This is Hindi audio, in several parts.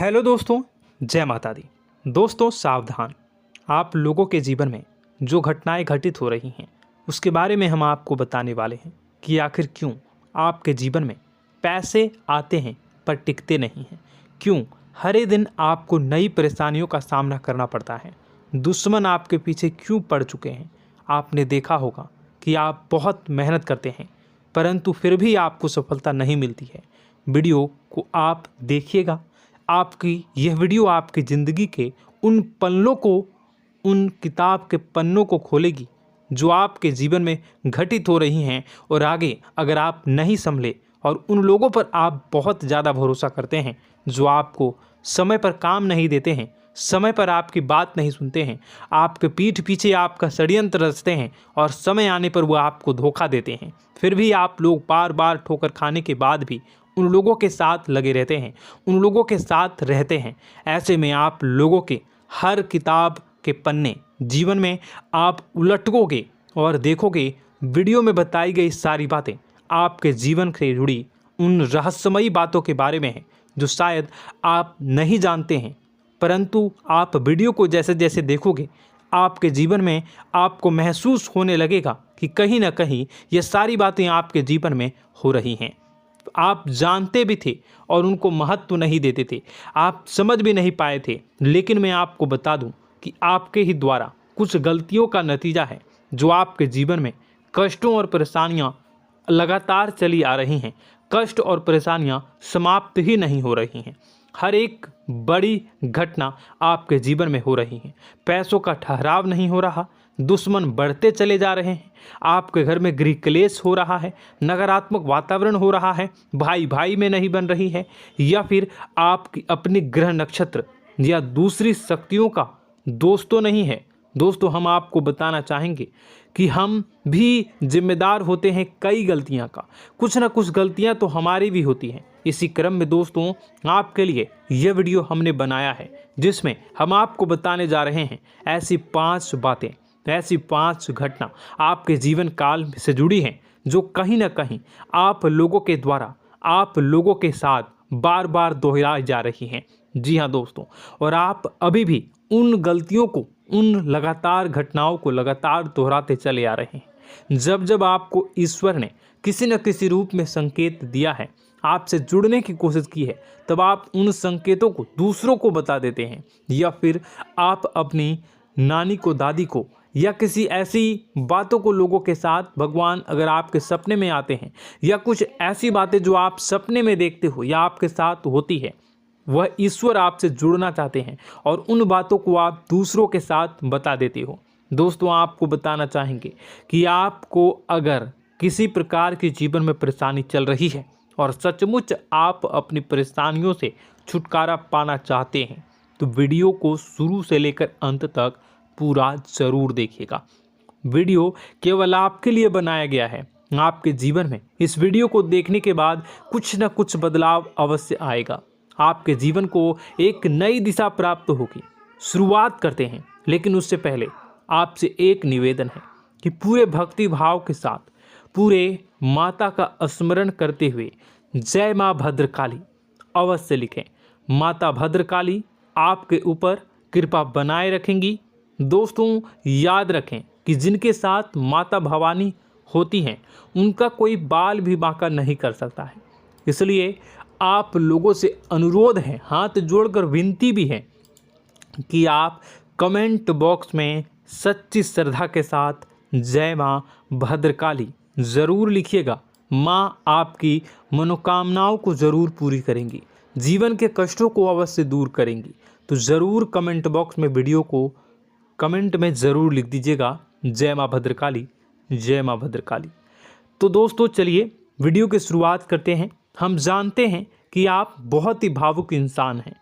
हेलो दोस्तों, जय माता दी। दोस्तों सावधान, आप लोगों के जीवन में जो घटनाएं घटित हो रही हैं उसके बारे में हम आपको बताने वाले हैं कि आखिर क्यों आपके जीवन में पैसे आते हैं पर टिकते नहीं हैं। क्यों हर एक दिन आपको नई परेशानियों का सामना करना पड़ता है। दुश्मन आपके पीछे क्यों पड़ चुके हैं। आपने देखा होगा कि आप बहुत मेहनत करते हैं परंतु फिर भी आपको सफलता नहीं मिलती है। वीडियो को आप देखिएगा। आपकी यह वीडियो आपकी ज़िंदगी के उन पन्नों को, उन किताब के पन्नों को खोलेगी जो आपके जीवन में घटित हो रही हैं। और आगे अगर आप नहीं संभले और उन लोगों पर आप बहुत ज़्यादा भरोसा करते हैं जो आपको समय पर काम नहीं देते हैं, समय पर आपकी बात नहीं सुनते हैं, आपके पीठ पीछे आपका षड्यंत्र रचते हैं और समय आने पर वो आपको धोखा देते हैं, फिर भी आप लोग बार बार ठोकर खाने के बाद भी उन लोगों के साथ लगे रहते हैं, उन लोगों के साथ रहते हैं। ऐसे में आप लोगों के हर किताब के पन्ने जीवन में आप उलटोगे और देखोगे वीडियो में बताई गई सारी बातें आपके जीवन से जुड़ी उन रहस्यमयी बातों के बारे में हैं जो शायद आप नहीं जानते हैं। परंतु आप वीडियो को जैसे जैसे देखोगे आपके जीवन में आपको महसूस होने लगेगा कि कहीं ना कहीं ये सारी बातें आपके जीवन में हो रही हैं। आप जानते भी थे और उनको महत्व नहीं देते थे, आप समझ भी नहीं पाए थे। लेकिन मैं आपको बता दूं कि आपके ही द्वारा कुछ गलतियों का नतीजा है जो आपके जीवन में कष्टों और परेशानियां लगातार चली आ रही हैं। कष्ट और परेशानियां समाप्त ही नहीं हो रही हैं। हर एक बड़ी घटना आपके जीवन में हो रही है। पैसों का ठहराव नहीं हो रहा, दुश्मन बढ़ते चले जा रहे हैं, आपके घर में गृह क्लेश हो रहा है, नकारात्मक वातावरण हो रहा है, भाई भाई में नहीं बन रही है, या फिर आपकी अपनी ग्रह नक्षत्र या दूसरी शक्तियों का दोस्तों नहीं है। दोस्तों हम आपको बताना चाहेंगे कि हम भी जिम्मेदार होते हैं कई गलतियां का, कुछ ना कुछ गलतियां तो हमारी भी होती हैं। इसी क्रम में दोस्तों आपके लिए यह वीडियो हमने बनाया है जिसमें हम आपको बताने जा रहे हैं ऐसी 5 बातें, ऐसी 5 घटना आपके जीवन काल से जुड़ी हैं जो कहीं ना कहीं आप लोगों के द्वारा आप लोगों के साथ बार बार दोहराई जा रही हैं। जी हाँ दोस्तों, और आप अभी भी उन गलतियों को, उन लगातार घटनाओं को लगातार दोहराते चले आ रहे हैं। जब जब आपको ईश्वर ने किसी न किसी रूप में संकेत दिया है, आपसे जुड़ने की कोशिश की है, तब आप उन संकेतों को दूसरों को बता देते हैं, या फिर आप अपनी नानी को, दादी को, या किसी ऐसी बातों को लोगों के साथ, भगवान अगर आपके सपने में आते हैं या कुछ ऐसी बातें जो आप सपने में देखते हो या आपके साथ होती है, वह ईश्वर आपसे जुड़ना चाहते हैं और उन बातों को आप दूसरों के साथ बता देते हो। दोस्तों आपको बताना चाहेंगे कि आपको अगर किसी प्रकार की जीवन में परेशानी चल रही है और सचमुच आप अपनी परेशानियों से छुटकारा पाना चाहते हैं तो वीडियो को शुरू से लेकर अंत तक पूरा जरूर देखिएगा। वीडियो केवल आपके लिए बनाया गया है। आपके जीवन में इस वीडियो को देखने के बाद कुछ न कुछ बदलाव अवश्य आएगा। आपके जीवन को एक नई दिशा प्राप्त होगी। शुरुआत करते हैं, लेकिन उससे पहले आपसे एक निवेदन है कि पूरे भक्ति भाव के साथ पूरे माता का स्मरण करते हुए जय माँ भद्रकाली अवश्य लिखें। माता भद्रकाली आपके ऊपर कृपा बनाए रखेंगी। दोस्तों याद रखें कि जिनके साथ माता भवानी होती हैं उनका कोई बाल भी बांका नहीं कर सकता है। इसलिए आप लोगों से अनुरोध है, हाथ जोड़कर विनती भी है कि आप कमेंट बॉक्स में सच्ची श्रद्धा के साथ जय माँ भद्रकाली ज़रूर लिखिएगा। माँ आपकी मनोकामनाओं को ज़रूर पूरी करेंगी, जीवन के कष्टों को अवश्य दूर करेंगी। तो ज़रूर कमेंट बॉक्स में वीडियो को कमेंट में ज़रूर लिख दीजिएगा जय माँ भद्रकाली, जय माँ भद्रकाली। तो दोस्तों चलिए वीडियो की शुरुआत करते हैं। हम जानते हैं कि आप बहुत ही भावुक इंसान हैं।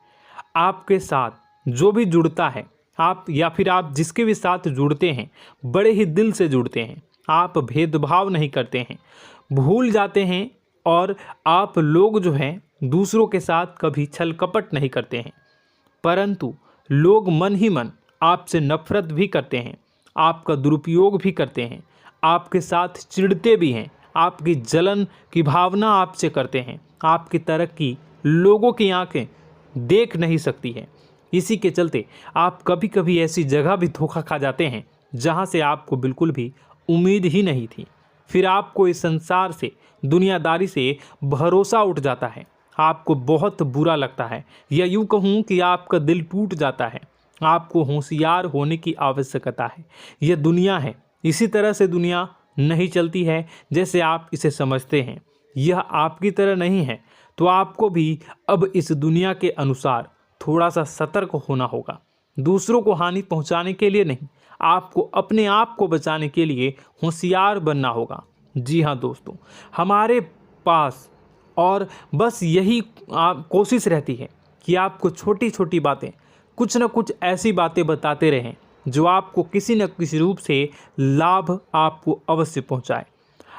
आपके साथ जो भी जुड़ता है, आप या फिर आप जिसके भी साथ जुड़ते हैं बड़े ही दिल से जुड़ते हैं। आप भेदभाव नहीं करते हैं, भूल जाते हैं, और आप लोग जो हैं दूसरों के साथ कभी छल कपट नहीं करते हैं। परंतु लोग मन ही मन आपसे नफरत भी करते हैं, आपका दुरुपयोग भी करते हैं, आपके साथ चिढ़ते भी हैं, आपकी जलन की भावना आपसे करते हैं। आपकी तरक्की लोगों की आंखें देख नहीं सकती है। इसी के चलते आप कभी कभी ऐसी जगह भी धोखा खा जाते हैं जहां से आपको बिल्कुल भी उम्मीद ही नहीं थी। फिर आपको इस संसार से, दुनियादारी से भरोसा उठ जाता है। आपको बहुत बुरा लगता है, या यूँ कहूँ कि आपका दिल टूट जाता है। आपको होशियार होने की आवश्यकता है। यह दुनिया है, इसी तरह से दुनिया नहीं चलती है जैसे आप इसे समझते हैं। यह आपकी तरह नहीं है, तो आपको भी अब इस दुनिया के अनुसार थोड़ा सा सतर्क होना होगा। दूसरों को हानि पहुंचाने के लिए नहीं, आपको अपने आप को बचाने के लिए होशियार बनना होगा। जी हाँ दोस्तों, हमारे पास और बस यही कोशिश रहती है कि आपको छोटी छोटी बातें, कुछ न कुछ ऐसी बातें बताते रहें जो आपको किसी न किसी रूप से लाभ आपको अवश्य पहुंचाए,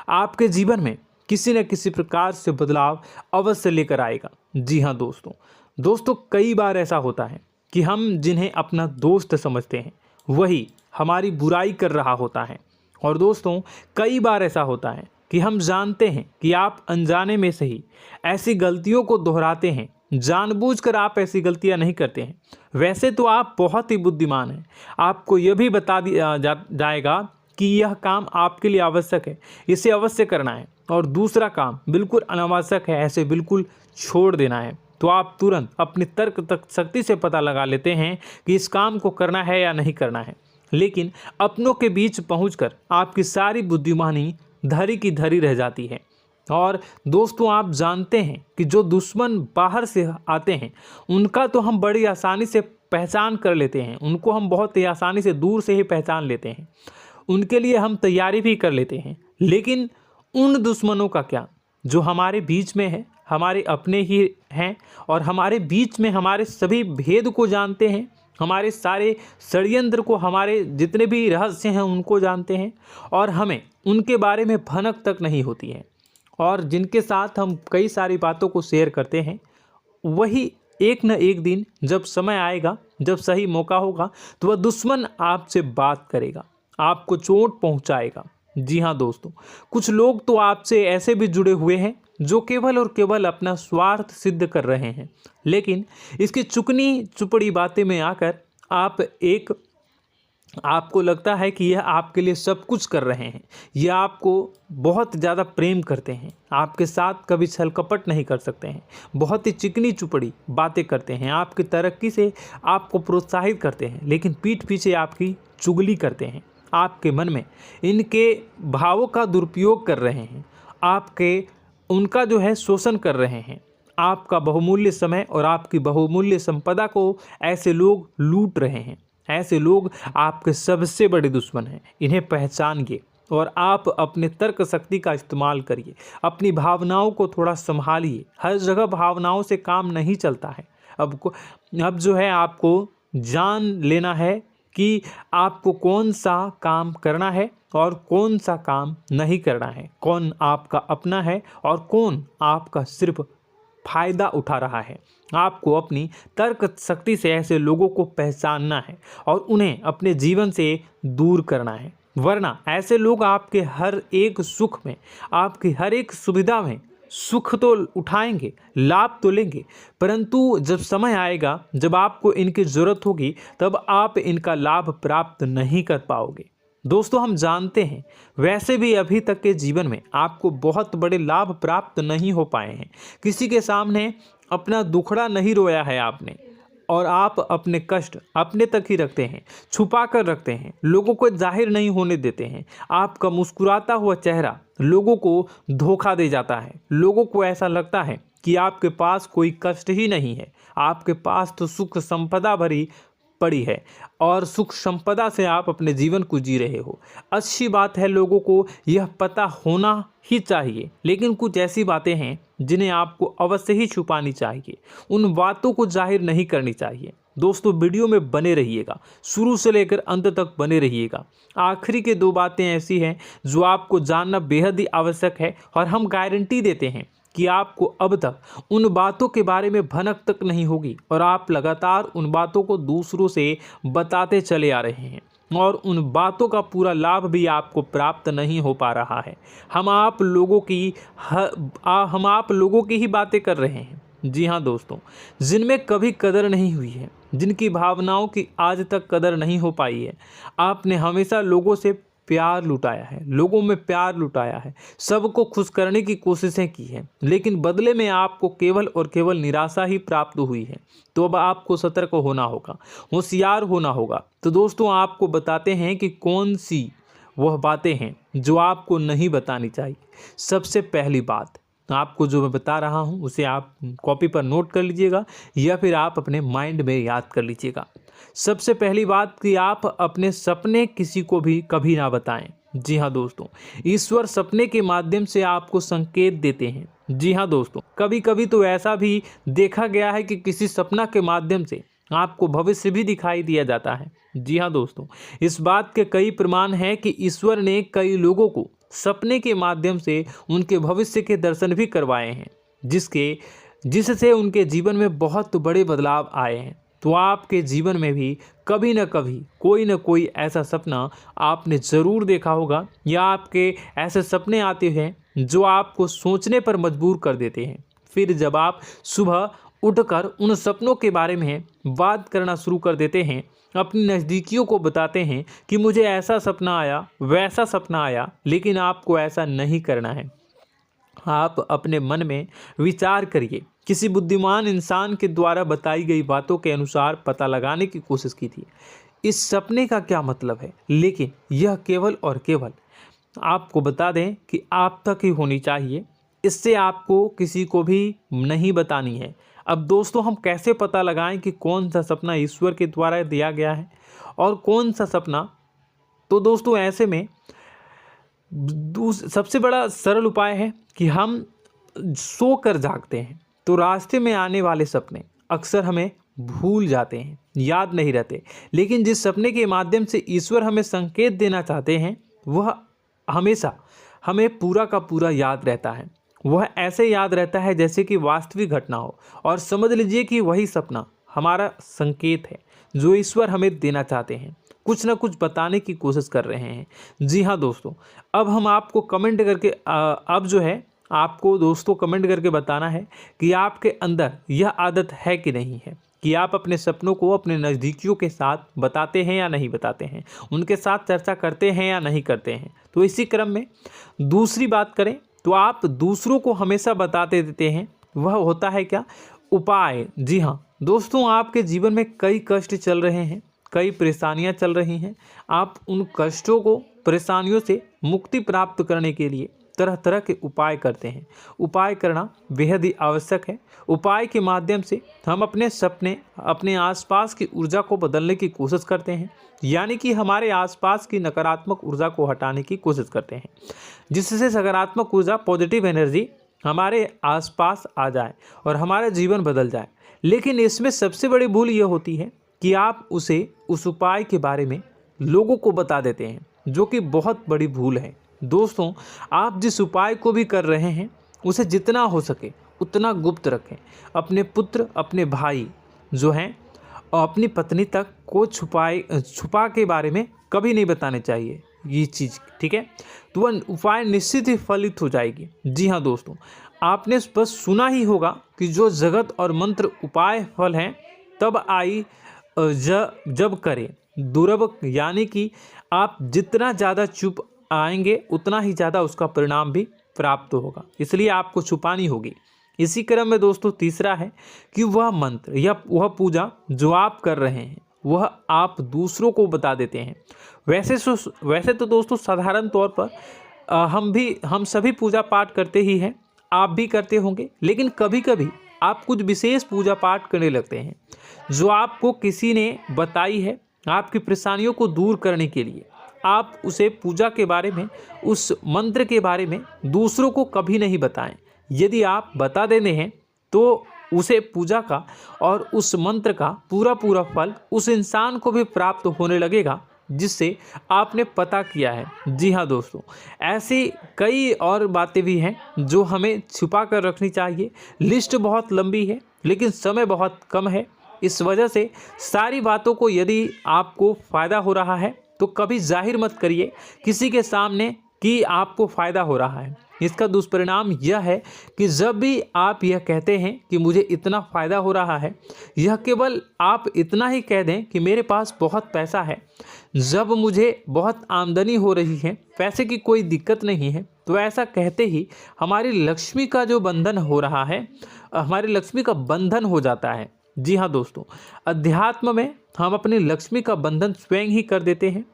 आपके जीवन में किसी न किसी प्रकार से बदलाव अवश्य लेकर आएगा। जी हाँ दोस्तों, कई बार ऐसा होता है कि हम जिन्हें अपना दोस्त समझते हैं वही हमारी बुराई कर रहा होता है। और दोस्तों, कई बार ऐसा होता है कि हम जानते हैं कि आप अनजाने में से ही ऐसी गलतियों को दोहराते हैं। जानबूझकर आप ऐसी गलतियां नहीं करते हैं। वैसे तो आप बहुत ही बुद्धिमान हैं। आपको यह भी बता दिया जाएगा कि यह काम आपके लिए आवश्यक है, इसे अवश्य करना है, और दूसरा काम बिल्कुल अनावश्यक है, ऐसे बिल्कुल छोड़ देना है। तो आप तुरंत अपनी तर्क तक शक्ति से पता लगा लेते हैं कि इस काम को करना है या नहीं करना है। लेकिन अपनों के बीच पहुंचकर आपकी सारी बुद्धिमानी धरी की धरी रह जाती है। और दोस्तों, आप जानते हैं कि जो दुश्मन बाहर से आते हैं उनका तो हम बड़ी आसानी से पहचान कर लेते हैं, उनको हम बहुत ही आसानी से दूर से ही पहचान लेते हैं, उनके लिए हम तैयारी भी कर लेते हैं। लेकिन उन दुश्मनों का क्या जो हमारे बीच में है, हमारे अपने ही हैं, और हमारे बीच में हमारे सभी भेद को जानते हैं, हमारे सारे षड्यंत्र को, हमारे जितने भी रहस्य हैं उनको जानते हैं, और हमें उनके बारे में भनक तक नहीं होती है, और जिनके साथ हम कई सारी बातों को शेयर करते हैं, वही एक न एक दिन जब समय आएगा, जब सही मौका होगा, तो वह दुश्मन आपसे बात करेगा, आपको चोट पहुंचाएगा। जी हाँ दोस्तों, कुछ लोग तो आपसे ऐसे भी जुड़े हुए हैं जो केवल और केवल अपना स्वार्थ सिद्ध कर रहे हैं। लेकिन इसकी चुकनी चुपड़ी बातें में आकर आपको लगता है कि यह आपके लिए सब कुछ कर रहे हैं, यह आपको बहुत ज़्यादा प्रेम करते हैं, आपके साथ कभी छल कपट नहीं कर सकते हैं, बहुत ही चिकनी चुपड़ी बातें करते हैं, आपकी तरक्की से आपको प्रोत्साहित करते हैं, लेकिन पीठ पीछे आपकी चुगली करते हैं, आपके मन में इनके भावों का दुरुपयोग कर रहे हैं, उनका जो है शोषण कर रहे हैं। आपका बहुमूल्य समय और आपकी बहुमूल्य संपदा को ऐसे लोग लूट रहे हैं। ऐसे लोग आपके सबसे बड़े दुश्मन हैं। इन्हें पहचानिए और आप अपने तर्क शक्ति का इस्तेमाल करिए। अपनी भावनाओं को थोड़ा संभालिए। हर जगह भावनाओं से काम नहीं चलता है। अब जो है आपको जान लेना है कि आपको कौन सा काम करना है और कौन सा काम नहीं करना है, कौन आपका अपना है और कौन आपका सिर्फ फायदा उठा रहा है। आपको अपनी तर्क शक्ति से ऐसे लोगों को पहचानना है और उन्हें अपने जीवन से दूर करना है, वरना ऐसे लोग आपके हर एक सुख में, आपकी हर एक सुविधा में सुख तो उठाएंगे, लाभ तो लेंगे, परंतु जब समय आएगा, जब आपको इनकी ज़रूरत होगी, तब आप इनका लाभ प्राप्त नहीं कर पाओगे। दोस्तों, हम जानते हैं वैसे भी अभी तक के जीवन में आपको बहुत बड़े लाभ प्राप्त नहीं हो पाए हैं। किसी के सामने अपना दुखड़ा नहीं रोया है आपने, और आप अपने कष्ट अपने तक ही रखते हैं, छुपा कर रखते हैं, लोगों को जाहिर नहीं होने देते हैं। आपका मुस्कुराता हुआ चेहरा लोगों को धोखा दे जाता है। लोगों को ऐसा लगता है कि आपके पास कोई कष्ट ही नहीं है, आपके पास तो सुख संपदा भरी पड़ी है और सुख संपदा से आप अपने जीवन को जी रहे हो। अच्छी बात है, लोगों को यह पता होना ही चाहिए, लेकिन कुछ ऐसी बातें हैं जिन्हें आपको अवश्य ही छुपानी चाहिए। उन बातों को जाहिर नहीं करनी चाहिए। दोस्तों, वीडियो में बने रहिएगा, शुरू से लेकर अंत तक बने रहिएगा। आखिरी के 2 बातें ऐसी हैं जो आपको जानना बेहद ही आवश्यक है, और हम गारंटी देते हैं कि आपको अब तक उन बातों के बारे में भनक तक नहीं होगी, और आप लगातार उन बातों को दूसरों से बताते चले आ रहे हैं, और उन बातों का पूरा लाभ भी आपको प्राप्त नहीं हो पा रहा है। हम आप लोगों की ही बातें कर रहे हैं, जी हाँ दोस्तों, जिनमें कभी कदर नहीं हुई है, जिनकी भावनाओं की आज तक कदर नहीं हो पाई है। आपने हमेशा लोगों से प्यार लुटाया है, लोगों में प्यार लुटाया है, सबको खुश करने की कोशिशें की है, लेकिन बदले में आपको केवल और केवल निराशा ही प्राप्त हुई है। तो अब आपको सतर्क होना होगा, होशियार होना होगा। तो दोस्तों आपको बताते हैं कि कौन सी वह बातें हैं जो आपको नहीं बतानी चाहिए। सबसे पहली बात आपको जो मैं बता रहा हूं उसे आप कॉपी पर नोट कर लीजिएगा या फिर आप अपने माइंड में याद कर लीजिएगा। सबसे पहली बात कि आप अपने सपने किसी को भी कभी ना बताएं। जी हाँ दोस्तों, ईश्वर सपने के माध्यम से आपको संकेत देते हैं। जी हाँ दोस्तों, कभी कभी तो ऐसा भी देखा गया है कि किसी सपना के माध्यम से आपको भविष्य भी दिखाई दिया जाता है। जी हाँ दोस्तों, इस बात के कई प्रमाण हैं कि ईश्वर ने कई लोगों को सपने के माध्यम से उनके भविष्य के दर्शन भी करवाए हैं, जिससे उनके जीवन में बहुत बड़े बदलाव आए हैं। तो आपके जीवन में भी कभी न कभी कोई न कोई ऐसा सपना आपने ज़रूर देखा होगा, या आपके ऐसे सपने आते हैं जो आपको सोचने पर मजबूर कर देते हैं। फिर जब आप सुबह उठकर उन सपनों के बारे में बात करना शुरू कर देते हैं, अपनी नज़दीकियों को बताते हैं कि मुझे ऐसा सपना आया, वैसा सपना आया, लेकिन आपको ऐसा नहीं करना है। आप अपने मन में विचार करिए। किसी बुद्धिमान इंसान के द्वारा बताई गई बातों के अनुसार पता लगाने की कोशिश की थी इस सपने का क्या मतलब है, लेकिन यह केवल और केवल आपको बता दें कि आप तक ही होनी चाहिए। इससे आपको किसी को भी नहीं बतानी है। अब दोस्तों हम कैसे पता लगाएं कि कौन सा सपना ईश्वर के द्वारा दिया गया है और कौन सा सपना? तो दोस्तों ऐसे में सबसे बड़ा सरल उपाय है कि हम सोकर जागते हैं तो रास्ते में आने वाले सपने अक्सर हमें भूल जाते हैं, याद नहीं रहते। लेकिन जिस सपने के माध्यम से ईश्वर हमें संकेत देना चाहते हैं वह हमेशा हमें पूरा का पूरा याद रहता है। वह ऐसे याद रहता है जैसे कि वास्तविक घटना हो, और समझ लीजिए कि वही सपना हमारा संकेत है जो ईश्वर हमें देना चाहते हैं, कुछ ना कुछ बताने की कोशिश कर रहे हैं। जी हाँ दोस्तों, अब हम आपको कमेंट करके अब जो है आपको दोस्तों कमेंट करके बताना है कि आपके अंदर यह आदत है कि नहीं है कि आप अपने सपनों को अपने नज़दीकियों के साथ बताते हैं या नहीं बताते हैं, उनके साथ चर्चा करते हैं या नहीं करते हैं। तो इसी क्रम में दूसरी बात करें तो आप दूसरों को हमेशा बताते देते हैं, वह होता है क्या? उपाय। जी हाँ दोस्तों, आपके जीवन में कई कष्ट चल रहे हैं, कई परेशानियां चल रही हैं। आप उन कष्टों को, परेशानियों से मुक्ति प्राप्त करने के लिए तरह तरह के उपाय करते हैं। उपाय करना बेहद ही आवश्यक है। उपाय के माध्यम से हम अपने सपने, अपने आसपास की ऊर्जा को बदलने की कोशिश करते हैं, यानी कि हमारे आसपास की नकारात्मक ऊर्जा को हटाने की कोशिश करते हैं, जिससे सकारात्मक ऊर्जा, पॉजिटिव एनर्जी हमारे आसपास आ जाए और हमारा जीवन बदल जाए। लेकिन इसमें सबसे बड़ी भूल यह होती है कि आप उस उपाय के बारे में लोगों को बता देते हैं, जो कि बहुत बड़ी भूल है। दोस्तों आप जिस उपाय को भी कर रहे हैं उसे जितना हो सके उतना गुप्त रखें। अपने पुत्र, अपने भाई जो हैं और अपनी पत्नी तक को छुपा के बारे में कभी नहीं बताने चाहिए ये चीज़, ठीक है? तो वह उपाय निश्चित ही फलित हो जाएगी। जी हाँ दोस्तों, आपने बस सुना ही होगा कि जो जगत और मंत्र उपाय फल हैं तब आई जब करें दुर्लभ, यानी कि आप जितना ज़्यादा चुप आएंगे उतना ही ज़्यादा उसका परिणाम भी प्राप्त होगा, इसलिए आपको छुपानी होगी। इसी क्रम में दोस्तों तीसरा है कि वह मंत्र या वह पूजा जो आप कर रहे हैं वह आप दूसरों को बता देते हैं। वैसे तो दोस्तों साधारण तौर पर हम सभी पूजा पाठ करते ही हैं, आप भी करते होंगे, लेकिन कभी कभी आप कुछ विशेष पूजा पाठ करने लगते हैं जो आपको किसी ने बताई है आपकी परेशानियों को दूर करने के लिए। आप उसे पूजा के बारे में, उस मंत्र के बारे में दूसरों को कभी नहीं बताएं। यदि आप बता देते हैं तो उसे पूजा का और उस मंत्र का पूरा फल उस इंसान को भी प्राप्त होने लगेगा जिससे आपने पता किया है। जी हाँ दोस्तों, ऐसी कई और बातें भी हैं जो हमें छुपा कर रखनी चाहिए। लिस्ट बहुत लंबी है लेकिन समय बहुत कम है, इस वजह से सारी बातों को यदि आपको फ़ायदा हो रहा है तो कभी जाहिर मत करिए किसी के सामने कि आपको फ़ायदा हो रहा है। इसका दुष्परिणाम यह है कि जब भी आप यह कहते हैं कि मुझे इतना फ़ायदा हो रहा है, यह केवल आप इतना ही कह दें कि मेरे पास बहुत पैसा है, जब मुझे बहुत आमदनी हो रही है, पैसे की कोई दिक्कत नहीं है, तो ऐसा कहते ही हमारी लक्ष्मी का जो बंधन हो रहा है, हमारी लक्ष्मी का बंधन हो जाता है। जी हाँ दोस्तों, अध्यात्म में हम अपनी लक्ष्मी का बंधन स्वयं ही कर देते हैं।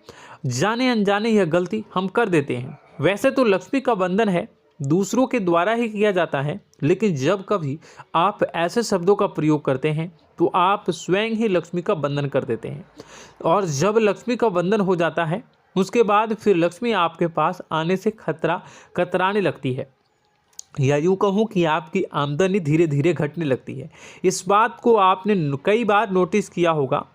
जाने अनजाने यह गलती हम कर देते हैं। वैसे तो लक्ष्मी का बंधन है दूसरों के द्वारा ही किया जाता है, लेकिन जब कभी आप ऐसे शब्दों का प्रयोग करते हैं तो आप स्वयं ही लक्ष्मी का बंधन कर देते हैं। और जब लक्ष्मी का बंधन हो जाता है उसके बाद फिर लक्ष्मी आपके पास आने से कतराने लगती है, या यूँ कहूँ कि आपकी आमदनी धीरे धीरे घटने लगती है। इस बात को आपने कई बार नोटिस किया होगा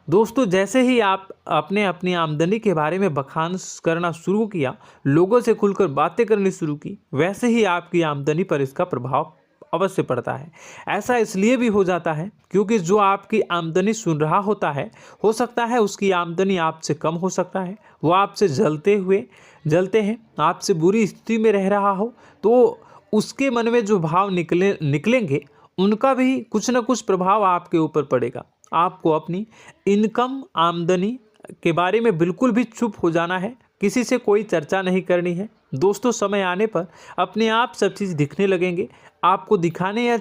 दोस्तों। जैसे ही आप अपने अपनी आमदनी के बारे में बखान करना शुरू किया, लोगों से खुलकर बातें करनी शुरू की, वैसे ही आपकी आमदनी पर इसका प्रभाव अवश्य पड़ता है। ऐसा इसलिए भी हो जाता है क्योंकि जो आपकी आमदनी सुन रहा होता है, हो सकता है उसकी आमदनी आपसे कम हो सकता है, वो आपसे जलते हैं, आपसे बुरी स्थिति में रह रहा हो, तो उसके मन में जो भाव निकलेंगे उनका भी कुछ न कुछ प्रभाव आपके ऊपर पड़ेगा। आपको अपनी इनकम आमदनी के बारे में बिल्कुल भी चुप हो जाना है, किसी से कोई चर्चा नहीं करनी है दोस्तों। समय आने पर अपने आप सब चीज़ दिखने लगेंगे। आपको दिखाने या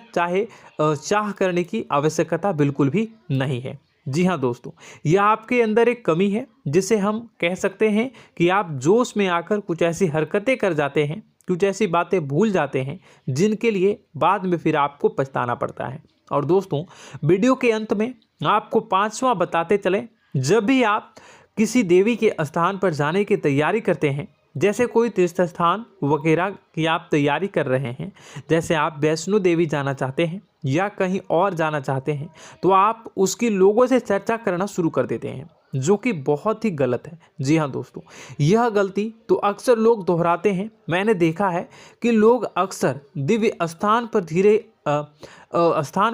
चाह करने की आवश्यकता बिल्कुल भी नहीं है। जी हाँ दोस्तों, यह आपके अंदर एक कमी है जिसे हम कह सकते हैं कि आप जोश में आकर कुछ ऐसी हरकतें कर जाते हैं, कुछ ऐसी बातें भूल जाते हैं जिनके लिए बाद में फिर आपको पछताना पड़ता है। और दोस्तों, वीडियो के अंत में आपको 5वां बताते चलें, जब भी आप किसी देवी के स्थान पर जाने की तैयारी करते हैं, जैसे कोई तीर्थ स्थान वगैरह की आप तैयारी कर रहे हैं, जैसे आप वैष्णो देवी जाना चाहते हैं या कहीं और जाना चाहते हैं, तो आप उसकी लोगों से चर्चा करना शुरू कर देते हैं, जो कि बहुत ही गलत है। जी हाँ दोस्तों, यह गलती तो अक्सर लोग दोहराते हैं। मैंने देखा है कि लोग अक्सर दिव्य स्थान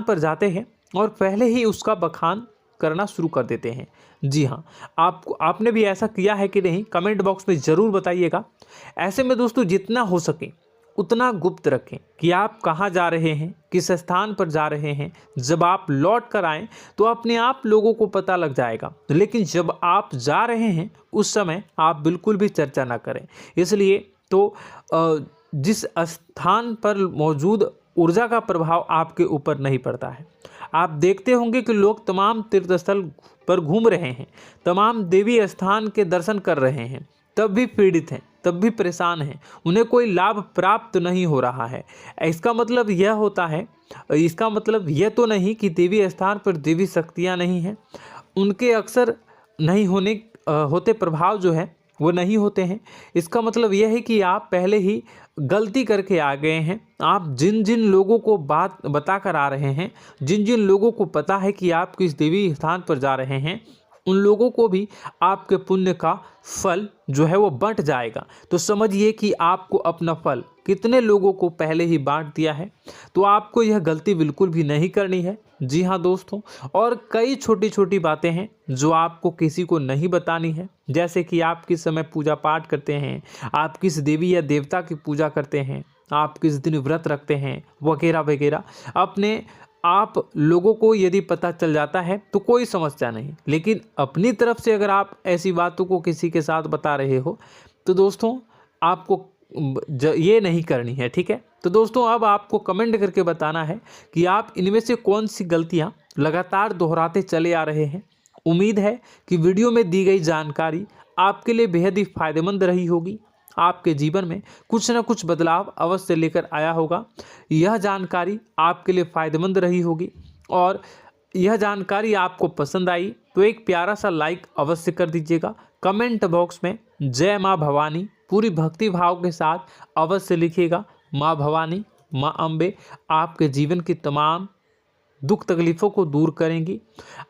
पर जाते हैं और पहले ही उसका बखान करना शुरू कर देते हैं। जी हाँ, आपने भी ऐसा किया है कि नहीं, कमेंट बॉक्स में ज़रूर बताइएगा। ऐसे में दोस्तों, जितना हो सके उतना गुप्त रखें कि आप कहाँ जा रहे हैं, किस स्थान पर जा रहे हैं। जब आप लौट कर आएँ तो अपने आप लोगों को पता लग जाएगा, लेकिन जब आप जा रहे हैं उस समय आप बिल्कुल भी चर्चा ना करें। इसलिए तो जिस स्थान पर मौजूद ऊर्जा का प्रभाव आपके ऊपर नहीं पड़ता है। आप देखते होंगे कि लोग तमाम तीर्थ स्थल पर घूम रहे हैं, तमाम देवी स्थान के दर्शन कर रहे हैं, तब भी पीड़ित हैं, तब भी परेशान हैं, उन्हें कोई लाभ प्राप्त नहीं हो रहा है। इसका मतलब यह तो नहीं कि देवी स्थान पर देवी शक्तियाँ नहीं हैं, उनके अक्सर नहीं होते प्रभाव जो है वो नहीं होते हैं। इसका मतलब यह है कि आप पहले ही गलती करके आ गए हैं। आप जिन जिन लोगों को बात बता कर आ रहे हैं, जिन जिन लोगों को पता है कि आप किस देवी स्थान पर जा रहे हैं, उन लोगों को भी आपके पुण्य का फल जो है वो बंट जाएगा। तो समझिए कि आपको अपना फल कितने लोगों को पहले ही बांट दिया है। तो आपको यह गलती बिल्कुल भी नहीं करनी है। जी हाँ दोस्तों, और कई छोटी छोटी बातें हैं जो आपको किसी को नहीं बतानी है, जैसे कि आप किस समय पूजा पाठ करते हैं, आप किस देवी या देवता की पूजा करते हैं, आप किस दिन व्रत रखते हैं, वगैरह वगैरह। अपने आप लोगों को यदि पता चल जाता है तो कोई समस्या नहीं, लेकिन अपनी तरफ से अगर आप ऐसी बातों को किसी के साथ बता रहे हो तो दोस्तों आपको ये नहीं करनी है, ठीक है। तो दोस्तों, अब आपको कमेंट करके बताना है कि आप इनमें से कौन सी गलतियां लगातार दोहराते चले आ रहे हैं। उम्मीद है कि वीडियो में दी गई जानकारी आपके लिए बेहद ही फायदेमंद रही होगी, आपके जीवन में कुछ न कुछ बदलाव अवश्य लेकर आया होगा। यह जानकारी आपके लिए फ़ायदेमंद रही होगी और यह जानकारी आपको पसंद आई तो एक प्यारा सा लाइक अवश्य कर दीजिएगा। कमेंट बॉक्स में जय माँ भवानी पूरी भक्ति भाव के साथ अवश्य लिखिएगा। माँ भवानी, माँ अम्बे आपके जीवन की तमाम दुख तकलीफ़ों को दूर करेंगी,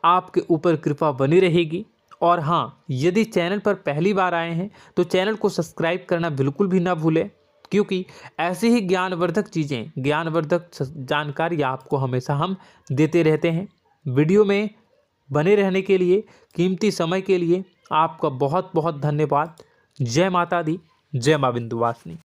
आपके ऊपर कृपा बनी रहेगी। और हाँ, यदि चैनल पर पहली बार आए हैं तो चैनल को सब्सक्राइब करना बिल्कुल भी ना भूलें, क्योंकि ऐसी ही ज्ञानवर्धक चीज़ें, ज्ञानवर्धक जानकारी आपको हमेशा हम देते रहते हैं। वीडियो में बने रहने के लिए, कीमती समय के लिए आपका बहुत बहुत धन्यवाद। जय माता दी, जय माँ विंध्यवासिनी।